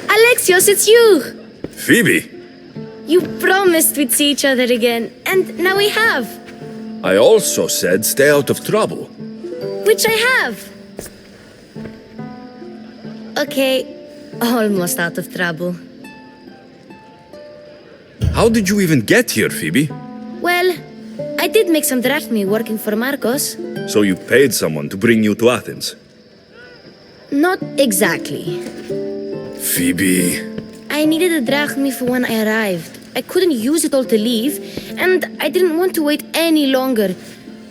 Alexios, it's you! Phoebe, You promised we'd see each other again, and now we have. I also said stay out of trouble. Which I have. Okay, almost out of trouble. How did you even get here, Phoebe? Well, I did make some drachmi working for Marcos. So you paid someone to bring you to Athens? Not exactly. Phoebe... I needed a drachmi for when I arrived. I couldn't use it all to leave, and I didn't want to wait any longer.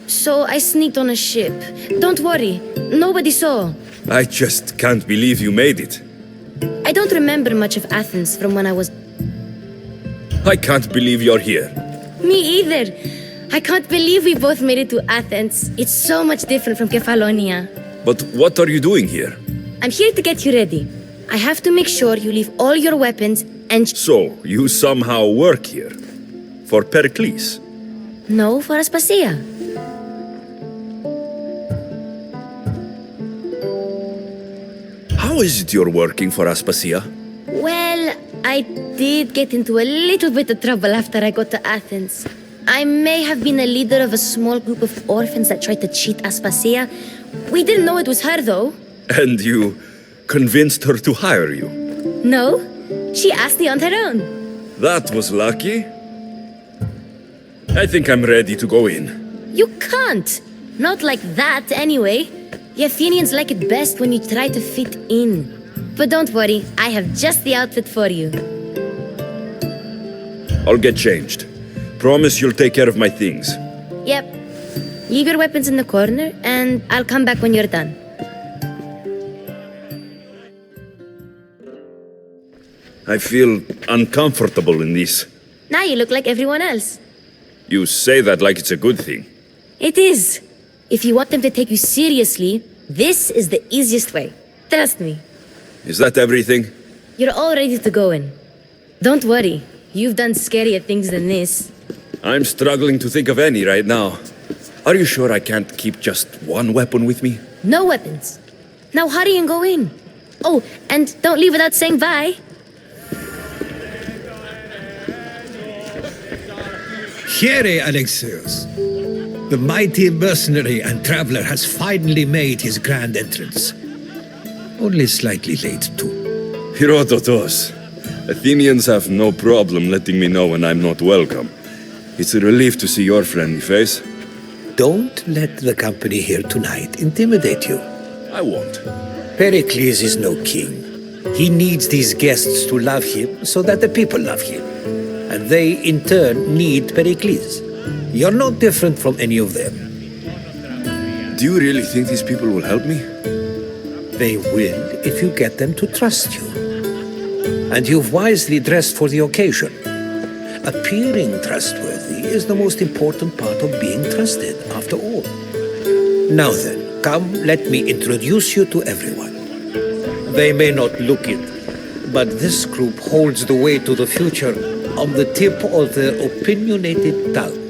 So I sneaked on a ship. Don't worry, nobody saw. I just can't believe you made it. I don't remember much of Athens from when I was... I can't believe you're here. Me either. I can't believe we both made it to Athens. It's so much different from Kefalonia. But what are you doing here? I'm here to get you ready. I have to make sure you leave all your weapons and... So, you somehow work here? For Perikles? No, for Aspasia. How is it you're working for Aspasia? Well, I did get into a little bit of trouble after I got to Athens. I may have been a leader of a small group of orphans that tried to cheat Aspasia. We didn't know it was her, though. And you convinced her to hire you? No, she asked me on her own. That was lucky. I think I'm ready to go in. You can't. Not like that, anyway. The Athenians like it best when you try to fit in. But don't worry, I have just the outfit for you. I'll get changed. Promise you'll take care of my things. Yep. Leave your weapons in the corner, and I'll come back when you're done. I feel uncomfortable in this. Now you look like everyone else. You say that like it's a good thing. It is. If you want them to take you seriously, this is the easiest way. Trust me. Is that everything? You're all ready to go in. Don't worry. You've done scarier things than this. I'm struggling to think of any right now. Are you sure I can't keep just one weapon with me? No weapons. Now hurry and go in. Oh, and don't leave without saying bye. Here, Alexios. The mighty mercenary and traveler has finally made his grand entrance. Only slightly late, too. Herodotos. Athenians have no problem letting me know when I'm not welcome. It's a relief to see your friendly face. Don't let the company here tonight intimidate you. I won't. Perikles is no king. He needs these guests to love him so that the people love him. And they, in turn, need Perikles. You're no different from any of them. Do you really think these people will help me? They will if you get them to trust you. And you've wisely dressed for the occasion. Appearing trustworthy is the most important part of being trusted, after all. Now then, come, let me introduce you to everyone. They may not look it, but this group holds the way to the future on the tip of their opinionated tongues.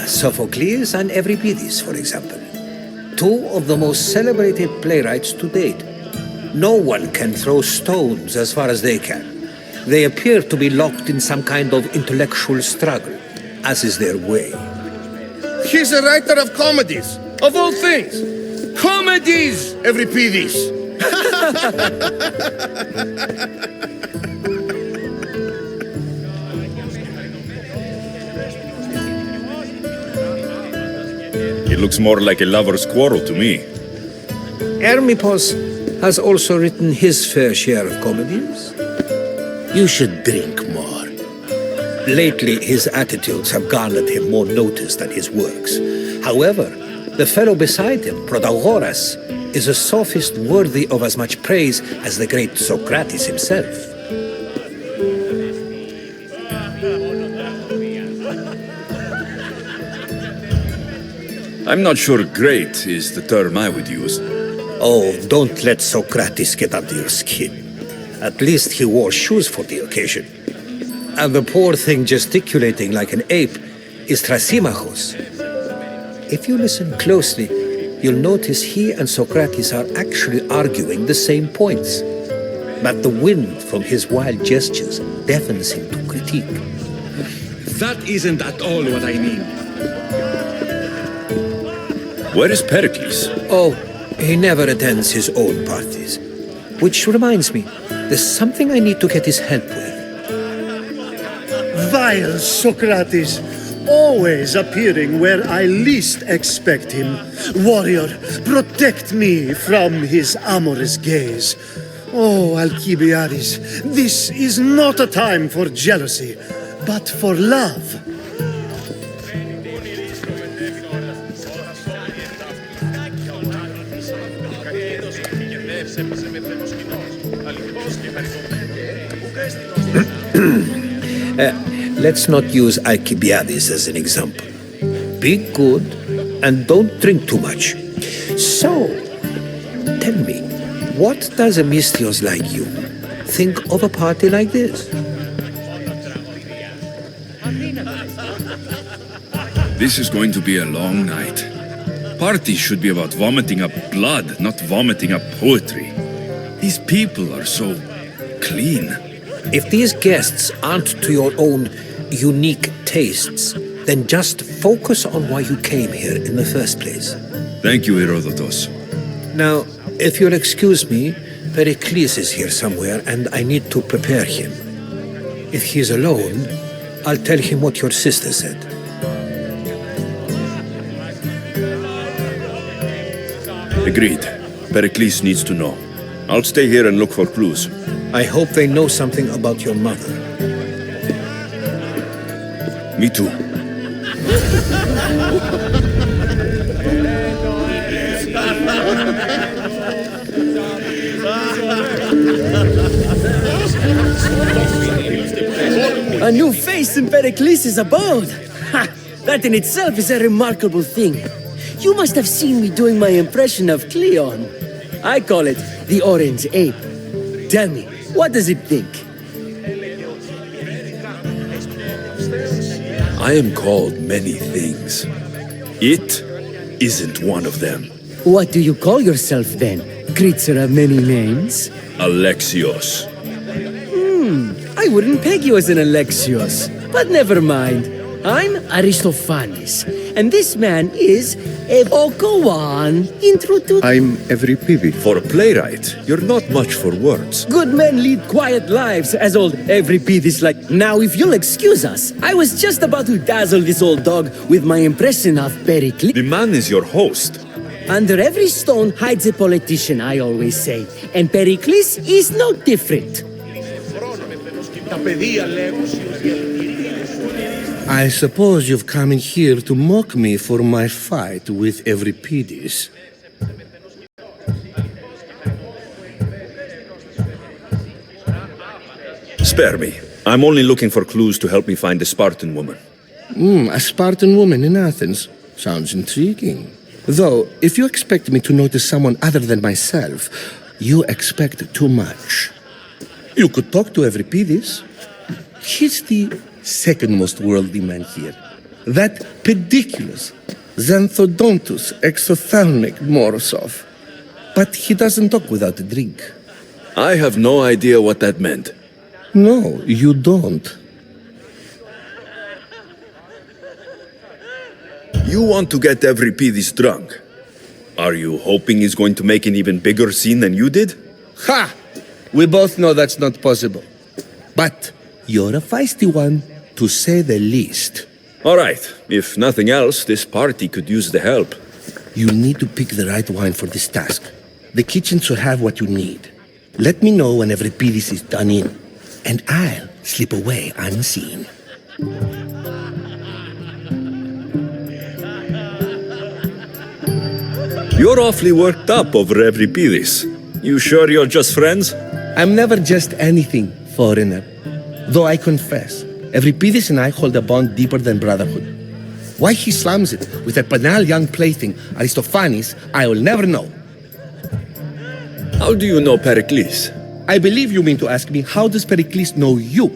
Sophocles and Euripides, for example. Two of the most celebrated playwrights to date. No one can throw stones as far as they can. They appear to be locked in some kind of intellectual struggle, as is their way. He's a writer of comedies, of all things. Comedies, Euripides. It looks more like a lover's quarrel to me. Hermippos has also written his fair share of comedies. You should drink more. Lately, his attitudes have garnered him more notice than his works. However, the fellow beside him, Protagoras, is a sophist worthy of as much praise as the great Socrates himself. I'm not sure great is the term I would use. Oh, don't let Socrates get under your skin. At least he wore shoes for the occasion. And the poor thing gesticulating like an ape is Thrasymachos. If you listen closely, you'll notice he and Socrates are actually arguing the same points. But the wind from his wild gestures deafens him to critique. That isn't at all what I mean. Where is Perikles? Oh, he never attends his own parties. Which reminds me, there's something I need to get his help with. Vile Socrates, always appearing where I least expect him. Warrior, protect me from his amorous gaze. Oh, Alcibiades, this is not a time for jealousy, but for love. Let's not use Alcibiades as an example. Be good and don't drink too much. So, tell me, what does a Mystios like you think of a party like this? This is going to be a long night. Parties should be about vomiting up blood, not vomiting up poetry. These people are so clean. If these guests aren't to your own unique tastes, then just focus on why you came here in the first place. Thank you, Herodotus. Now, if you'll excuse me, Perikles is here somewhere and I need to prepare him. If he's alone, I'll tell him what your sister said. Agreed. Perikles needs to know. I'll stay here and look for clues. I hope they know something about your mother. Me too. A new face in Perikles' abode! Ha! That in itself is a remarkable thing. You must have seen me doing my impression of Cleon. I call it the Orange Ape. Tell me, what does it think? I am called many things. It isn't one of them. What do you call yourself then? Creature of many names? Alexios. I wouldn't peg you as an Alexios, but never mind. I'm Aristophanes, and this man is... go on, introduce... I'm Euripides. For a playwright, you're not much for words. Good men lead quiet lives, as old Euripides like. Now, if you'll excuse us, I was just about to dazzle this old dog with my impression of Perikles. The man is your host. Under every stone hides a politician, I always say, and Perikles is no different. I suppose you've come in here to mock me for my fight with Euripides. Spare me. I'm only looking for clues to help me find a Spartan woman. A Spartan woman in Athens. Sounds intriguing. Though, if you expect me to notice someone other than myself, you expect too much. You could talk to Euripides. He's the second most worldly man here. That pediculous, xanthodontus, exophthalmic Morosov. But he doesn't talk without a drink. I have no idea what that meant. No, you don't. You want to get Euripides drunk. Are you hoping he's going to make an even bigger scene than you did? Ha! We both know that's not possible. But you're a feisty one, to say the least. All right. If nothing else, this party could use the help. You need to pick the right wine for this task. The kitchen should have what you need. Let me know when Euripides is done in, and I'll slip away unseen. You're awfully worked up over Euripides. You sure you're just friends? I'm never just anything, foreigner. Though I confess, Euripides and I hold a bond deeper than brotherhood. Why he slams it with a banal young plaything, Aristophanes, I will never know. How do you know Perikles? I believe you mean to ask me, how does Pericles know you?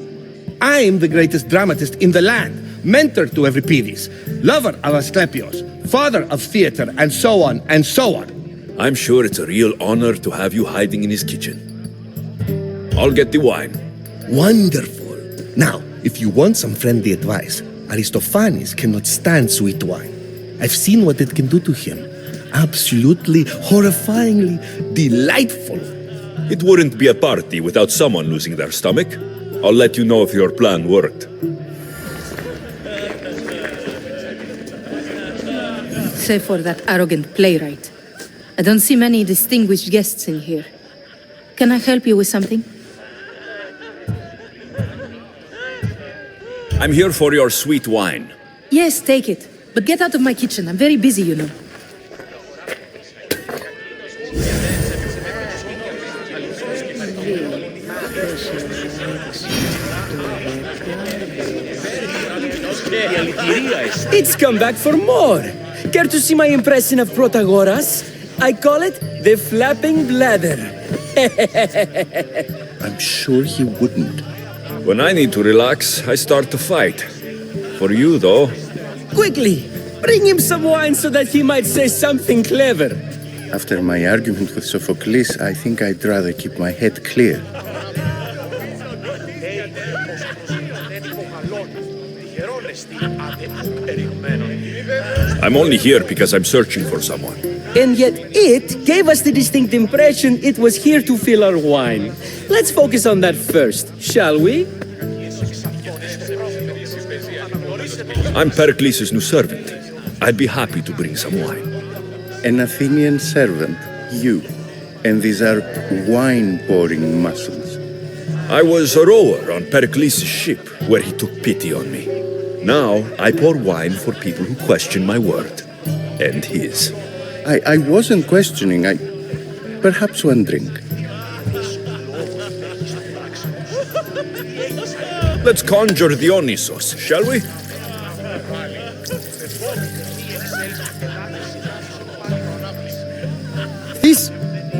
I am the greatest dramatist in the land, mentor to Euripides, lover of Asclepios, father of theater, and so on and so on. I'm sure it's a real honor to have you hiding in his kitchen. I'll get the wine. Wonderful. Now, if you want some friendly advice, Aristophanes cannot stand sweet wine. I've seen what it can do to him. Absolutely, horrifyingly delightful. It wouldn't be a party without someone losing their stomach. I'll let you know if your plan worked. Save for that arrogant playwright. I don't see many distinguished guests in here. Can I help you with something? I'm here for your sweet wine. Yes, take it. But get out of my kitchen. I'm very busy, you know. It's come back for more. Care to see my impression of Protagoras? I call it the flapping bladder. I'm sure he wouldn't. When I need to relax, I start to fight. For you, though, Quickly, bring him some wine so that he might say something clever. After my argument with Sophocles, I think I'd rather keep my head clear. I'm only here because I'm searching for someone. And yet it gave us the distinct impression it was here to fill our wine. Let's focus on that first, shall we? I'm Pericles' new servant. I'd be happy to bring some wine. An Athenian servant, you, and these are wine-pouring muscles. I was a rower on Pericles' ship, where he took pity on me. Now, I pour wine for people who question my word. And his. I wasn't questioning, perhaps one drink. Let's conjure Dionysos, shall we?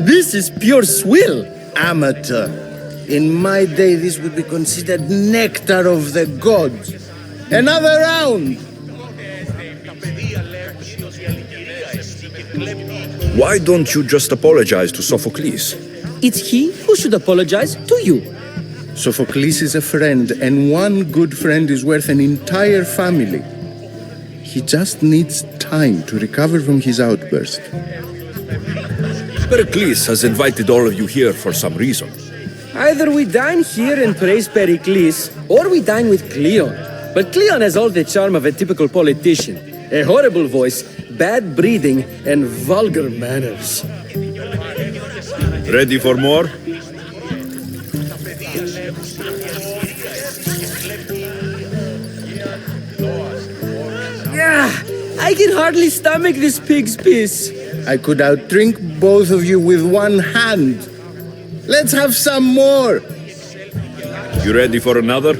This is pure swill. Amateur. In my day, this would be considered nectar of the gods. Another round! Why don't you just apologize to Sophocles? It's he who should apologize to you. Sophocles is a friend, and one good friend is worth an entire family. He just needs time to recover from his outburst. Pericles has invited all of you here for some reason. Either we dine here and praise Pericles, or we dine with Cleon. But Cleon has all the charm of a typical politician. A horrible voice, bad breeding, and vulgar manners. Ready for more? I can hardly stomach this pig's piss. I could outdrink both of you with one hand. Let's have some more. You ready for another?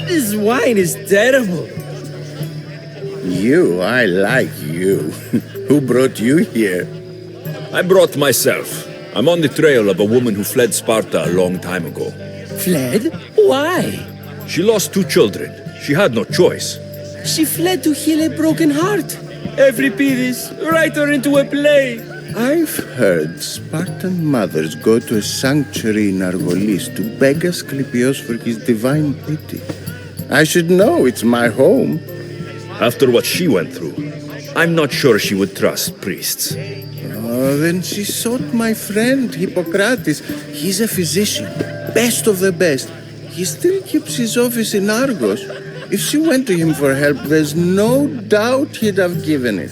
This wine is terrible. I like you. Who brought you here? I brought myself. I'm on the trail of a woman who fled Sparta a long time ago. Fled? Why? She lost 2 children. She had no choice. She fled to heal a broken heart. Euripides, write her into a play. I've heard Spartan mothers go to a sanctuary in Argolis to beg Asclepios for his divine pity. I should know, it's my home. After what she went through, I'm not sure she would trust priests. Oh, then she sought my friend, Hippocrates. He's a physician, best of the best. He still keeps his office in Argos. If she went to him for help, there's no doubt he'd have given it.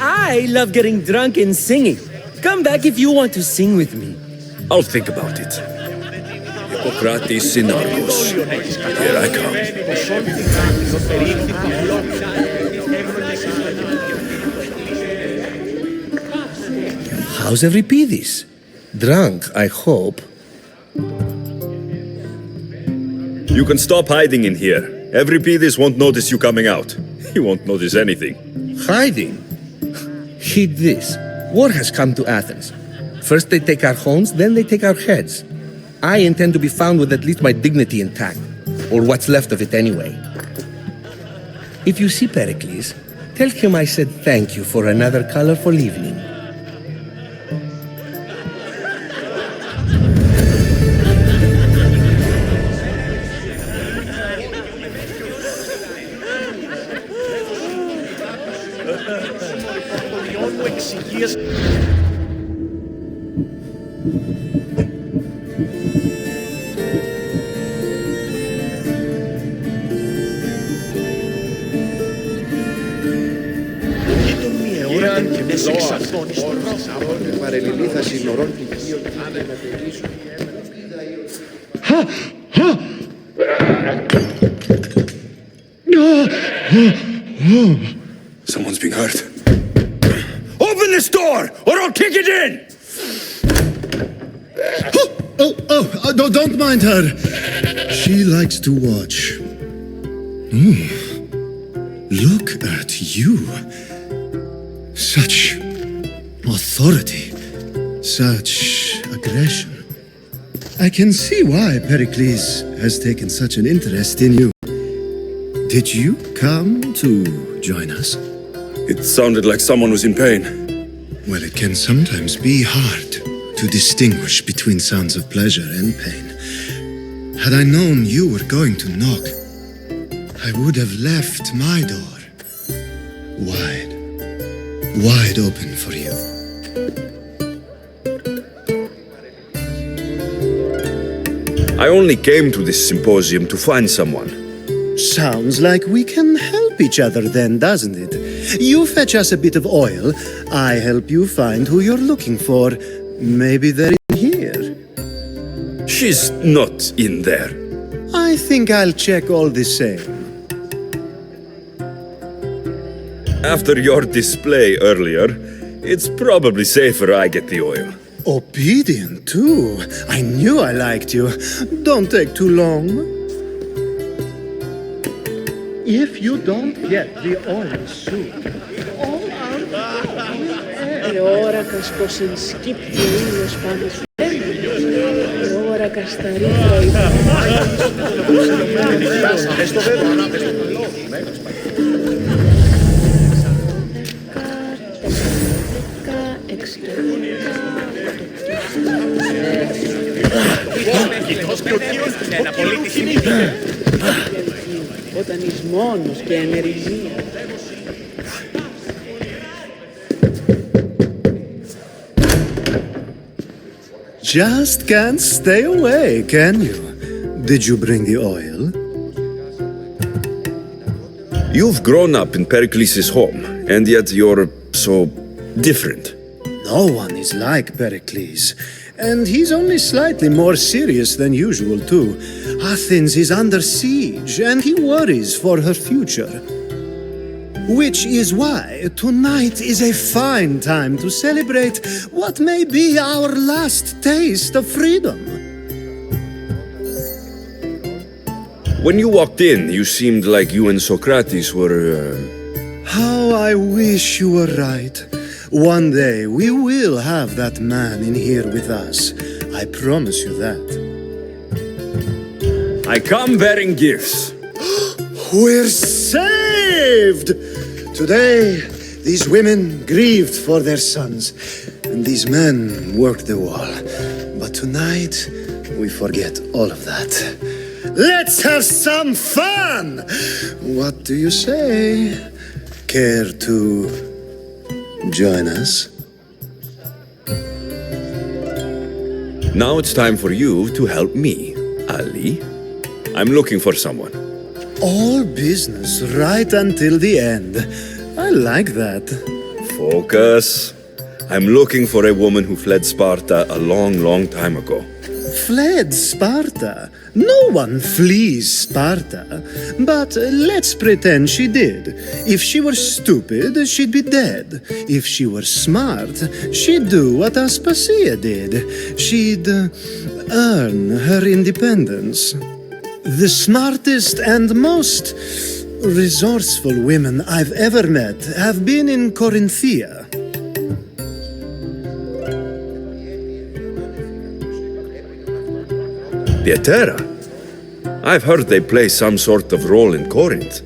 I love getting drunk and singing. Come back if you want to sing with me. I'll think about it. Hippocrates in Argos. Here I come. How's Euripides? Drunk, I hope. You can stop hiding in here. Euripides won't notice you coming out. He won't notice anything. Hiding? Heed this. War has come to Athens. First they take our homes, then they take our heads. I intend to be found with at least my dignity intact, or what's left of it anyway. If you see Perikles, tell him I said thank you for another colorful evening. Someone's being hurt. Open this door, or I'll kick it in! No, don't mind her. She likes to watch. Look at you. Such authority. Such aggression. I can see why Pericles has taken such an interest in you. Did you come to join us? It sounded like someone was in pain. Well, it can sometimes be hard to distinguish between sounds of pleasure and pain. Had I known you were going to knock, I would have left my door wide open for you. I only came to this symposium to find someone. Sounds like we can help each other then, doesn't it? You fetch us a bit of oil, I help you find who you're looking for. Maybe they're in here. She's not in there. I think I'll check all the same. After your display earlier, it's probably safer I get the oil. Obedient, too. I knew I liked you. Don't take too long. If you don't get the oil soon, all our Η ώρακας πως ενσκύπτει ο ήλιος πάνω σου. Η ώρακας στα ρήθρα όταν είσαι μόνος και ενεργεί. Just can't stay away, can you? Did you bring the oil? You've grown up in Pericles' home, and yet you're so different. No one is like Pericles, and he's only slightly more serious than usual, too. Athens is under siege, and he worries for her future. Which is why tonight is a fine time to celebrate what may be our last taste of freedom. When you walked in, you seemed like you and Socrates were... How I wish you were right. One day we will have that man in here with us. I promise you that. I come bearing gifts. We're saved! Today, these women grieved for their sons, and these men worked the wall. But tonight, we forget all of that. Let's have some fun! What do you say? Care to join us? Now it's time for you to help me, Ali. I'm looking for someone. All business right until the end. I like that. Focus. I'm looking for a woman who fled Sparta a long, long time ago. Fled Sparta? No one flees Sparta. But let's pretend she did. If she were stupid, she'd be dead. If she were smart, she'd do what Aspasia did. She'd earn her independence. The smartest and most resourceful women I've ever met have been in Corinthia. The Etera? I've heard they play some sort of role in Corinth,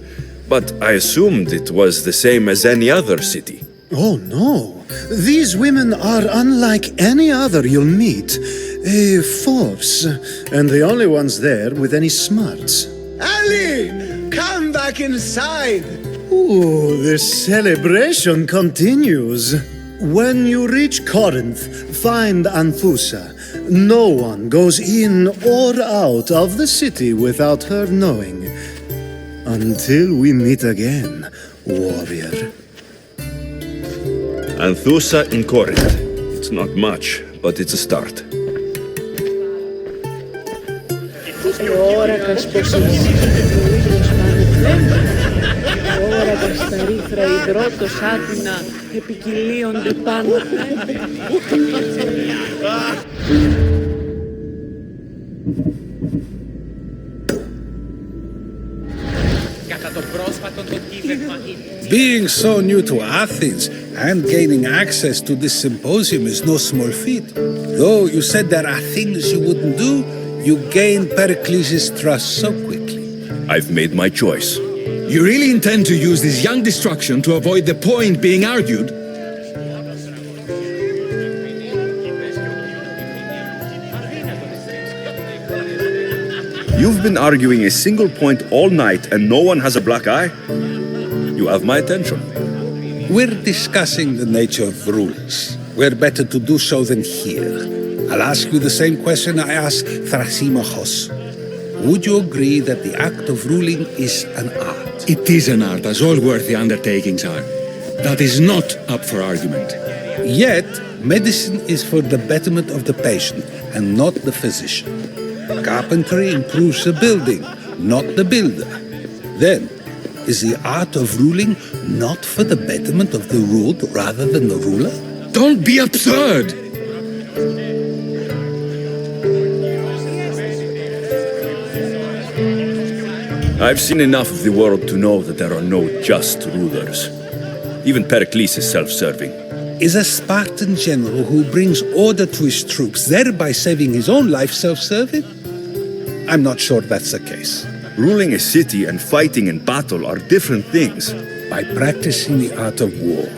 but I assumed it was the same as any other city. Oh no, these women are unlike any other you'll meet. A force, and the only ones there with any smarts. Ali, come back inside. Ooh, the celebration continues. When you reach Corinth, find Anthusa. No one goes in or out of the city without her knowing. Until we meet again, warrior. Anthusa in Corinth. It's not much, but it's a start. Ώρακας πως ο ήλιος πανεφλέγει. Ώρακας τα ρήθρα υδρότος άτινα επικυλίονται πάνω. Being so new to Athens and gaining access to this symposium is no small feat. Though you said there are things you wouldn't do, you gained Perikles' trust so quickly. I've made my choice. You really intend to use this young destruction to avoid the point being argued? You've been arguing a single point all night and no one has a black eye? You have my attention. We're discussing the nature of rules. Where better to do so than here? I'll ask you the same question I asked Thrasymachos. Would you agree that the act of ruling is an art? It is an art, as all worthy undertakings are. That is not up for argument. Yet, medicine is for the betterment of the patient and not the physician. Carpentry improves the building, not the builder. Then, is the art of ruling not for the betterment of the ruled rather than the ruler? Don't be absurd! I've seen enough of the world to know that there are no just rulers. Even Perikles is self-serving. Is a Spartan general who brings order to his troops, thereby saving his own life, self-serving? I'm not sure that's the case. Ruling a city and fighting in battle are different things. By practicing the art of war,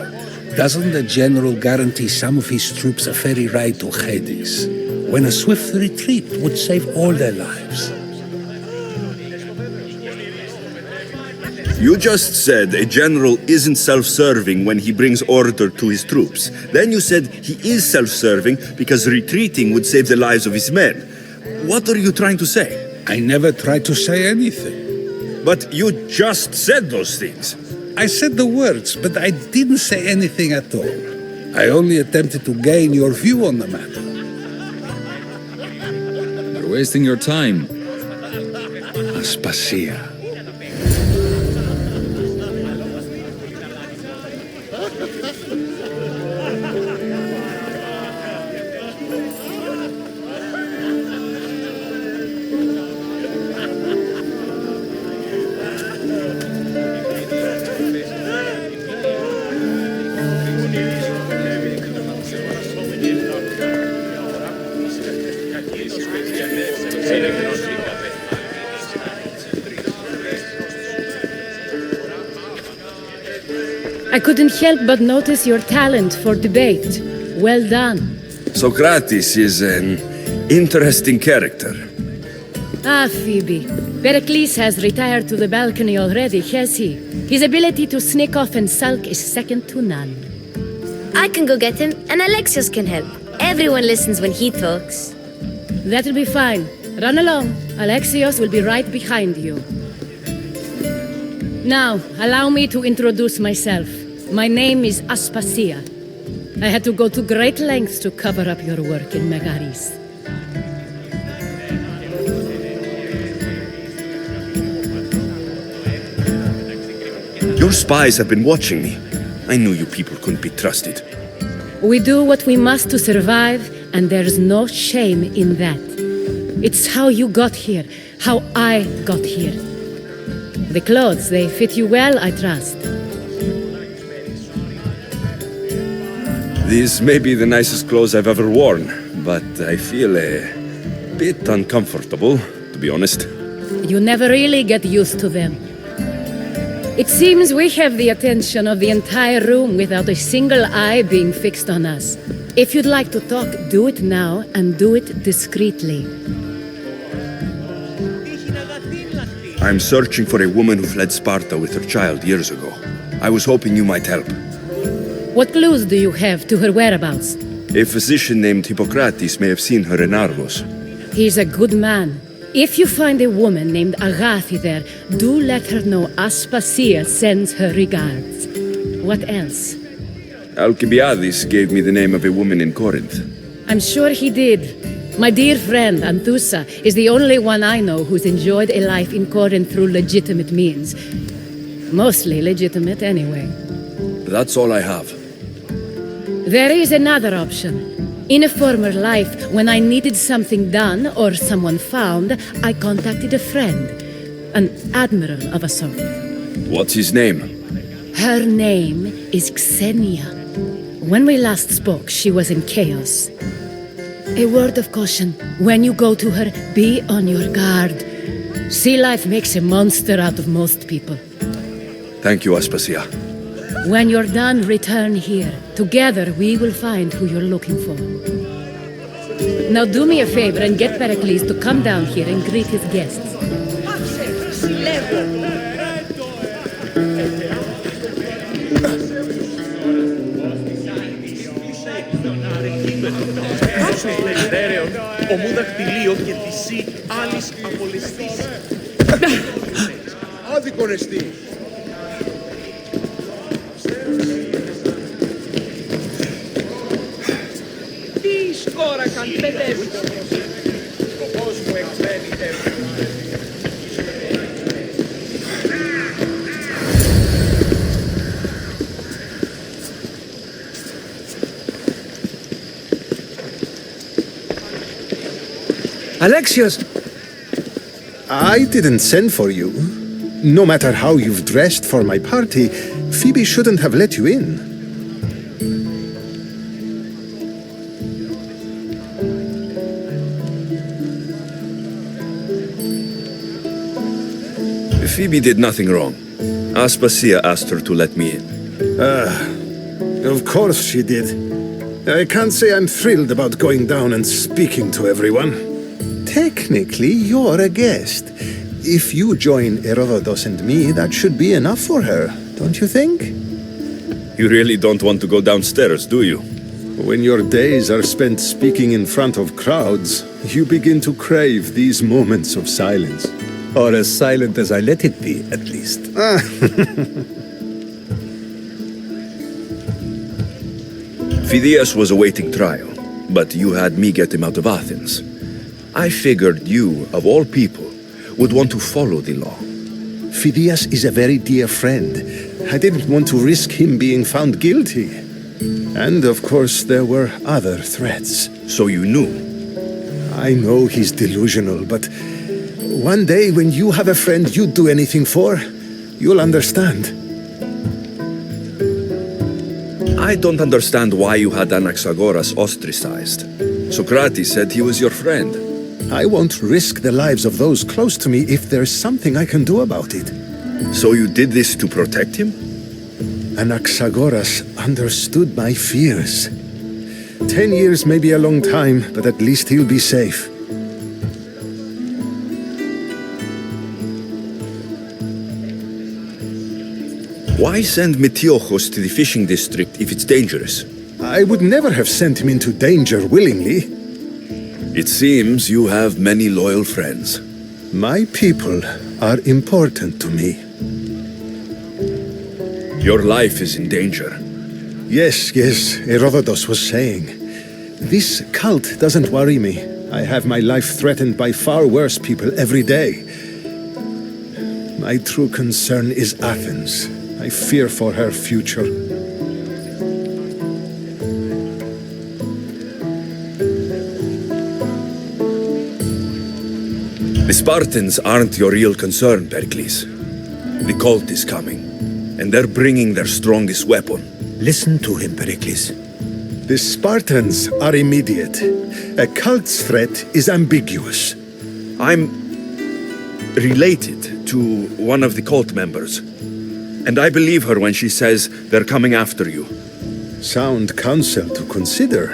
doesn't the general guarantee some of his troops a ferry ride to Hades, when a swift retreat would save all their lives? You just said a general isn't self-serving when he brings order to his troops. Then you said he is self-serving because retreating would save the lives of his men. What are you trying to say? I never tried to say anything. But you just said those things. I said the words, but I didn't say anything at all. I only attempted to gain your view on the matter. You're wasting your time. Aspasia. I couldn't help but notice your talent for debate. Well done. Socrates is an interesting character. Ah, Phoebe. Perikles has retired to the balcony already, has he? His ability to sneak off and sulk is second to none. I can go get him, and Alexios can help. Everyone listens when he talks. That'll be fine. Run along. Alexios will be right behind you. Now, allow me to introduce myself. My name is Aspasia. I had to go to great lengths to cover up your work in Megaris. Your spies have been watching me. I knew you people couldn't be trusted. We do what we must to survive, and there's no shame in that. It's how you got here, how I got here. The clothes, they fit you well, I trust. These may be the nicest clothes I've ever worn, but I feel a bit uncomfortable, to be honest. You never really get used to them. It seems we have the attention of the entire room without a single eye being fixed on us. If you'd like to talk, do it now, and do it discreetly. I'm searching for a woman who fled Sparta with her child years ago. I was hoping you might help. What clues do you have to her whereabouts? A physician named Hippocrates may have seen her in Argos. He's a good man. If you find a woman named Agathi there, do let her know Aspasia sends her regards. What else? Alcibiades gave me the name of a woman in Corinth. I'm sure he did. My dear friend, Anthusa, is the only one I know who's enjoyed a life in Corinth through legitimate means. Mostly legitimate, anyway. That's all I have. There is another option. In a former life, when I needed something done or someone found, I contacted a friend. An admiral of a sort. What's his name? Her name is Xenia. When we last spoke, she was in chaos. A word of caution. When you go to her, be on your guard. Sea life makes a monster out of most people. Thank you, Aspasia. When you're done, return here. Together, we will find who you're looking for. Now do me a favor and get Perikles to come down here and greet his guests. Άδικον εστί. Τι σκόρακαν, παιδεύουν. Σκοπός μου εκβαίνει Alexios! I didn't send for you. No matter how you've dressed for my party, Phoebe shouldn't have let you in. Phoebe did nothing wrong. Aspasia asked her to let me in. Of course she did. I can't say I'm thrilled about going down and speaking to everyone. Technically, you're a guest. If you join Herodotus and me, that should be enough for her, don't you think? You really don't want to go downstairs, do you? When your days are spent speaking in front of crowds, you begin to crave these moments of silence. Or as silent as I let it be, at least. Phidias was awaiting trial, but you had me get him out of Athens. I figured you, of all people, would want to follow the law. Phidias is a very dear friend. I didn't want to risk him being found guilty. And of course, there were other threats. So you knew? I know he's delusional, but one day when you have a friend you'd do anything for, you'll understand. I don't understand why you had Anaxagoras ostracized. Socrates said he was your friend. I won't risk the lives of those close to me if there's something I can do about it. So you did this to protect him? Anaxagoras understood my fears. 10 years may be a long time, but at least he'll be safe. Why send Metiochos to the fishing district if it's dangerous? I would never have sent him into danger willingly. It seems you have many loyal friends. My people are important to me. Your life is in danger. Yes, Herodotus was saying. This cult doesn't worry me. I have my life threatened by far worse people every day. My true concern is Athens. I fear for her future. The Spartans aren't your real concern, Perikles. The cult is coming, and they're bringing their strongest weapon. Listen to him, Pericles. The Spartans are immediate. A cult's threat is ambiguous. I'm related to one of the cult members, and I believe her when she says they're coming after you. Sound counsel to consider.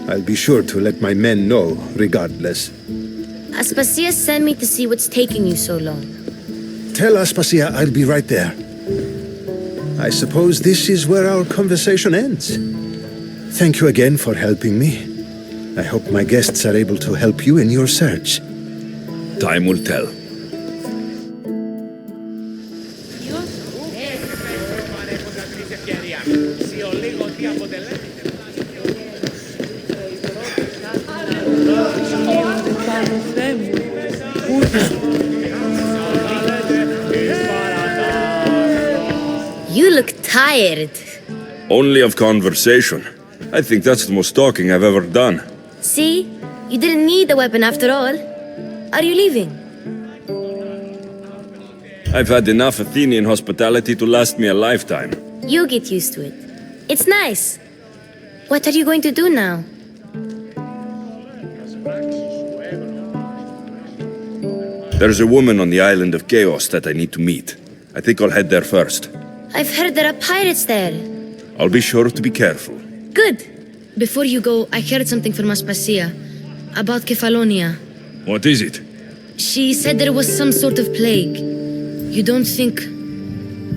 I'll be sure to let my men know, regardless. Aspasia sent me to see what's taking you so long. Tell Aspasia I'll be right there. I suppose this is where our conversation ends. Thank you again for helping me. I hope my guests are able to help you in your search. Time will tell. You look tired. Only of conversation. I think that's the most talking I've ever done. See? You didn't need the weapon after all. Are you leaving? I've had enough Athenian hospitality to last me a lifetime. You get used to it. It's nice. What are you going to do now? There's a woman on the island of Chaos that I need to meet. I think I'll head there first. I've heard there are pirates there. I'll be sure to be careful. Good. Before you go, I heard something from Aspasia about Kefalonia. What is it? She said there was some sort of plague. You don't think...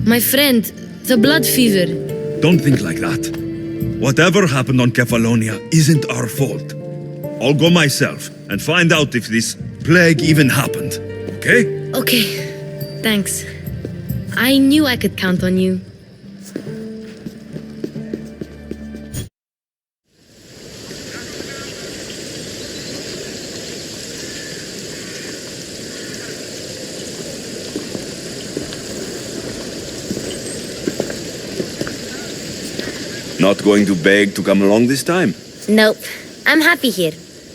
My friend, the blood fever. Don't think like that. Whatever happened on Kefalonia isn't our fault. I'll go myself and find out if this plague even happened. Okay? Okay. Thanks. I knew I could count on you. Not going to beg to come along this time? Nope. I'm happy here.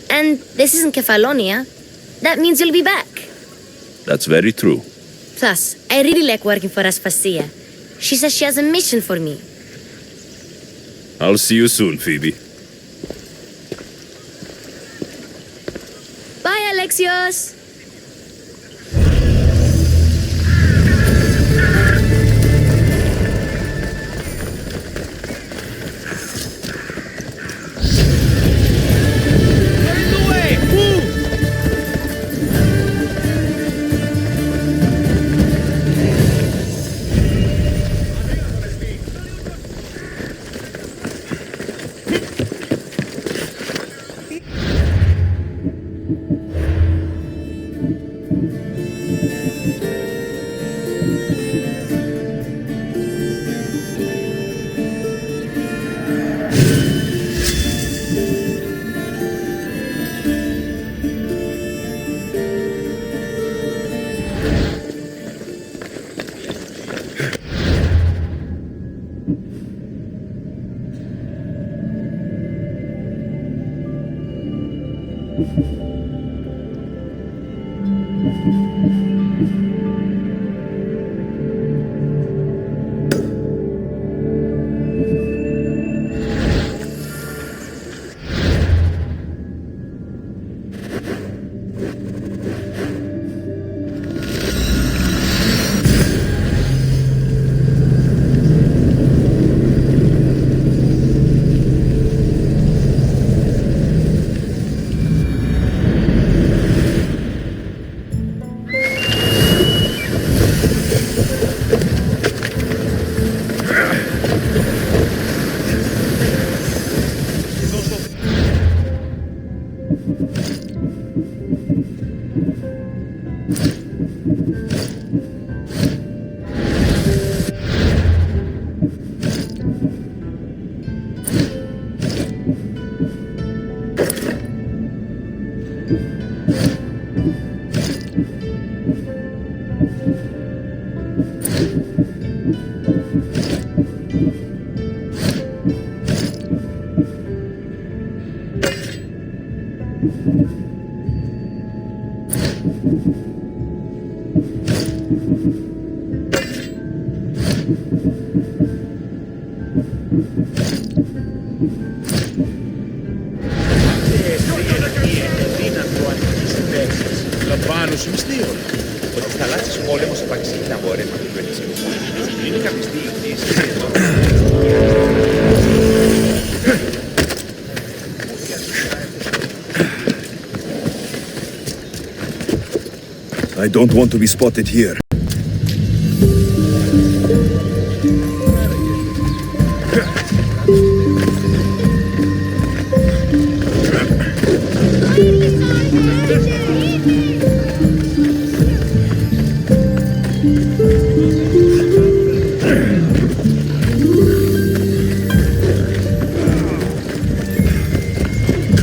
And this isn't Kefalonia. That means you'll be back. That's very true. Plus, I really like working for Aspasia. She says she has a mission for me. I'll see you soon, Phoebe. Bye, Alexios! Λαμβάνω μυστήριο. Ότι ο θαλάσσιος πόλεμος επαξεί τα βόρεια του Περικles. Είναι κάποια στιγμή I don't want to be spotted here.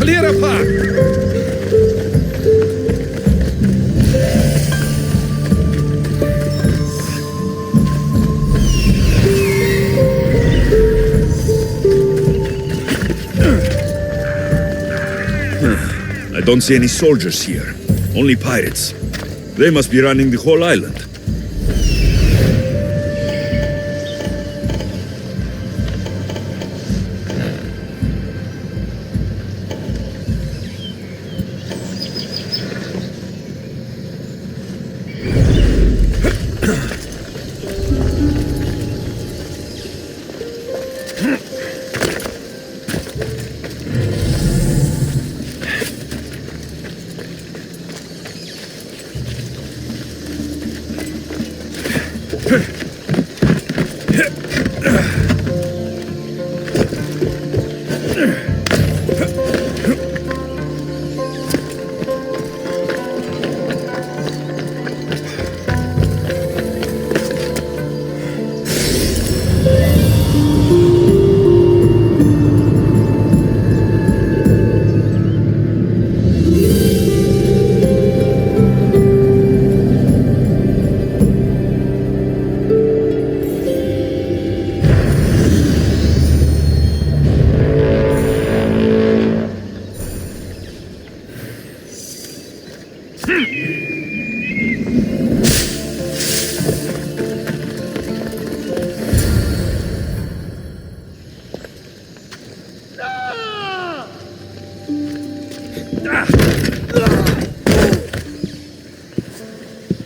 Clear a path! I don't see any soldiers here. Only pirates. They must be running the whole island.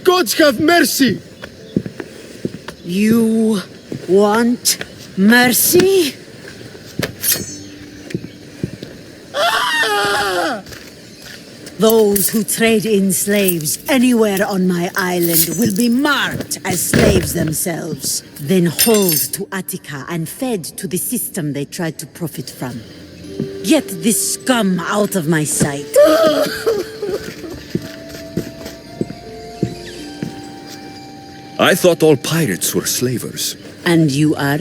Gods have mercy! You want mercy? Those who trade in slaves anywhere on my island will be marked as slaves themselves, then hauled to Attica and fed to the system they tried to profit from. Get this scum out of my sight. I thought all pirates were slavers. And you are?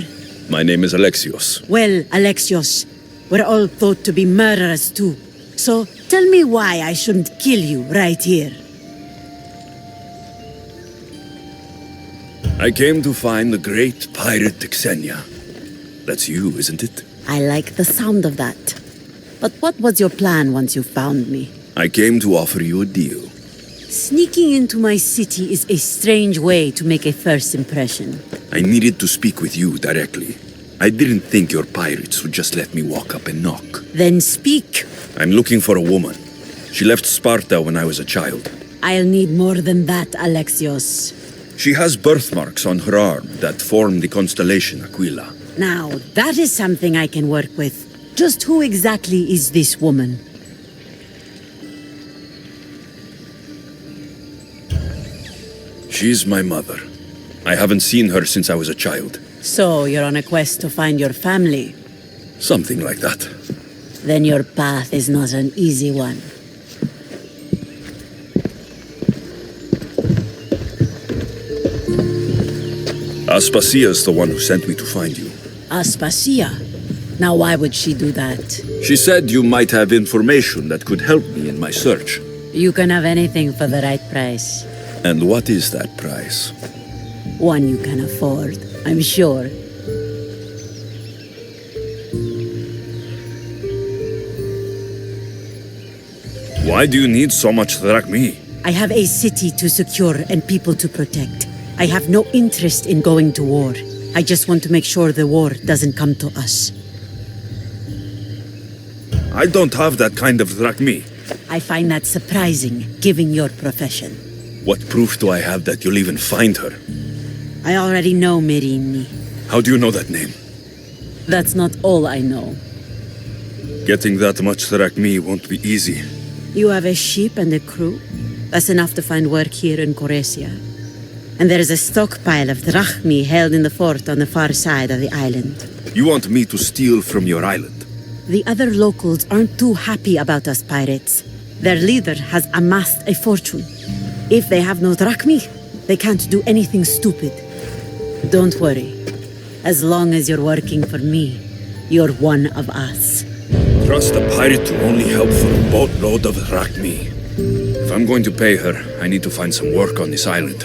My name is Alexios. Well, Alexios, we're all thought to be murderers too. So tell me why I shouldn't kill you right here. I came to find the great pirate Xenia. That's you, isn't it? I like the sound of that. But what was your plan once you found me? I came to offer you a deal. Sneaking into my city is a strange way to make a first impression. I needed to speak with you directly. I didn't think your pirates would just let me walk up and knock. Then speak. I'm looking for a woman. She left Sparta when I was a child. I'll need more than that, Alexios. She has birthmarks on her arm that form the constellation Aquila. Now, that is something I can work with. Just who exactly is this woman? She's my mother. I haven't seen her since I was a child. So, you're on a quest to find your family? Something like that. Then your path is not an easy one. Aspasia's the one who sent me to find you. Aspasia? Now why would she do that? She said you might have information that could help me in my search. You can have anything for the right price. And what is that price? One you can afford, I'm sure. Why do you need so much drachmi? I have a city to secure and people to protect. I have no interest in going to war. I just want to make sure the war doesn't come to us. I don't have that kind of drachmi. I find that surprising, given your profession. What proof do I have that you'll even find her? I already know Merini. How do you know that name? That's not all I know. Getting that much drachmi won't be easy. You have a ship and a crew. That's enough to find work here in Koresia. And there is a stockpile of drachmi held in the fort on the far side of the island. You want me to steal from your island? The other locals aren't too happy about us pirates. Their leader has amassed a fortune. If they have no drachmi, they can't do anything stupid. Don't worry. As long as you're working for me, you're one of us. Trust a pirate to only help for a boatload of drachmi. If I'm going to pay her, I need to find some work on this island.